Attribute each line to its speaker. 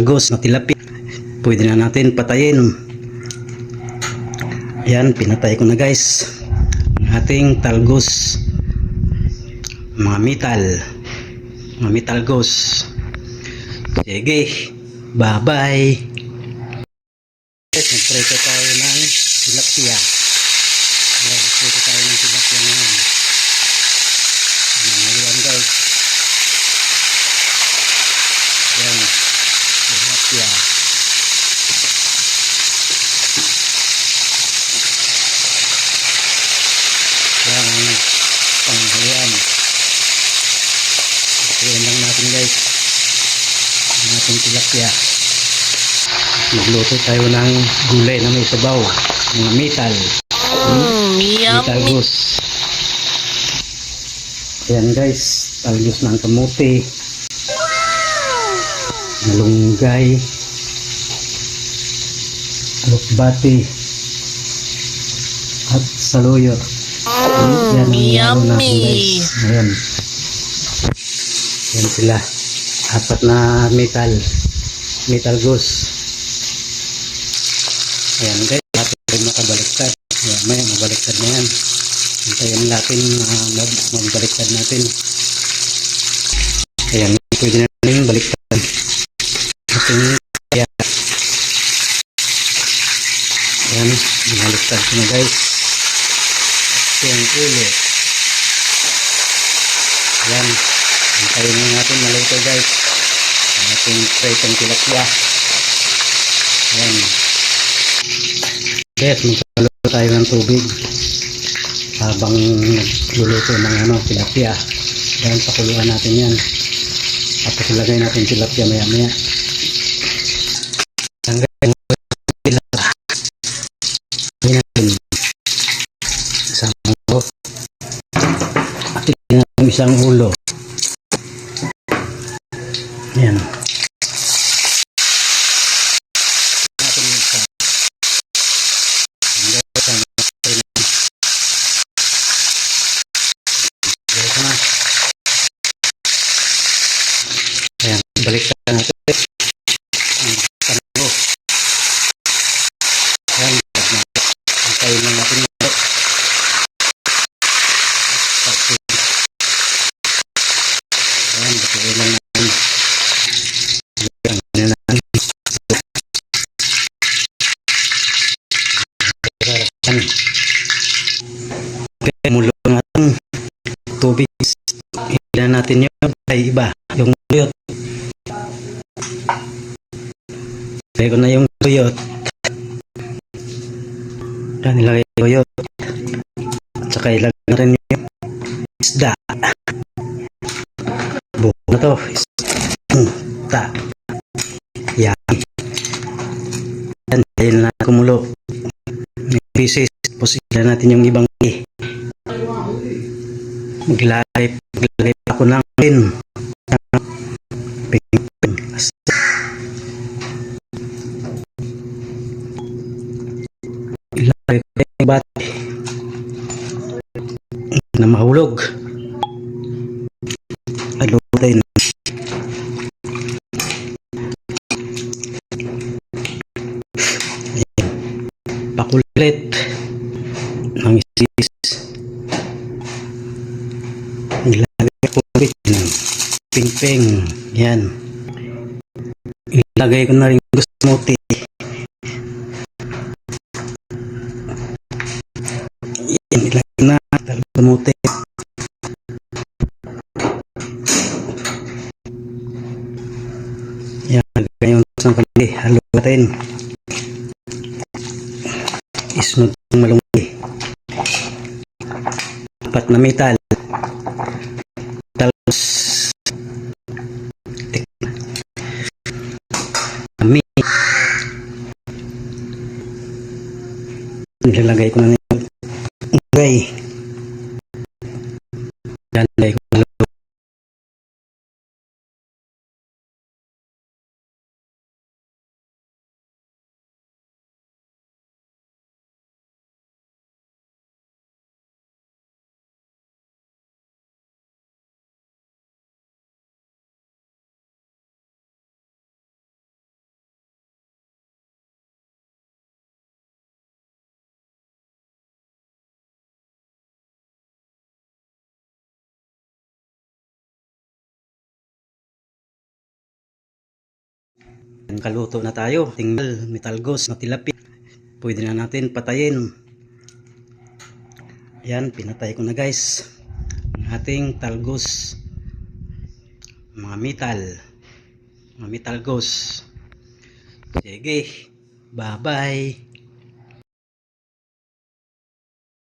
Speaker 1: talgos na tilapia. Pwede na natin patayin. Ayan, pinatay ko na guys ang ating talgos, mga metalgos. Sige, bye bye. Nagprito tayo ng tilapia. Ayan, nagprito tayo ng tilapia ngayon. Ayan guys. Ayan, tilapia. Ayan ang panghalian. Ayan lang natin guys ang ating tilapia. Magluto tayo ng gulay na may sabaw, mga metalgos. Ayan guys, talgos ng kamote, malunggay, alokbati at saluyot. Yan ang nilalo natin guys. Ayan. Yan sila, apat na metalgos. Ayan guys, natin rin makabaliktad. Ayan, may mabaliktad na yan. Hintayin natin mabaliktad natin. Ayan, pwede na rin baliktad. Ayan, binaliktad ko na guys. At yung ulo. Ayan, hintayin na natin maluto guys. Ating pritong tilapia. Ayan. Yes, magsaluto tayo ng tubig habang nagluluto ng tilapia. Ayan, pakuluan natin yan. Tapos ilagay natin tilapia maya maya. Hanggang tilapia. Ayan natin. Isang ulo. At isang ulo. Ayan. Ayan, baliktad natin ang tango. Ayan, hintayin lang natin ito. Ayan, batuin lang natin. Mulo natin tubig. Ilan natin yun ay iba. Yung tuyot. Ilagay ko na yung tuyot. Yan, ilagay ko tuyot. At saka ilagay na rin yung isda. Buo na to. Isda. Yan. Yan, dahil na kumulo. May pieces. Tapos ilan natin yung ibang maglagay ako ng pin. Ilagay ko yung bati na mahulog. Alutin. Pakulit ng isis. Ilagay ko ng ping-ping. Yan. Ilagay ko na rin gusto mote. Yan, ilagay na kamote. Yan, ilagay yung isang kalili. Halutin. Isunod ng malunggay. Apat na metal. Tapos kami nilalagay ko na yung malunggay. Nilalagay ko Kaluto na tayo. Tinggal, metalgos na tilapia. Pwede na natin patayin. Ayan, pinatay ko na guys. Ang ating talgos. Mga metalgos. Sige. Bye-bye.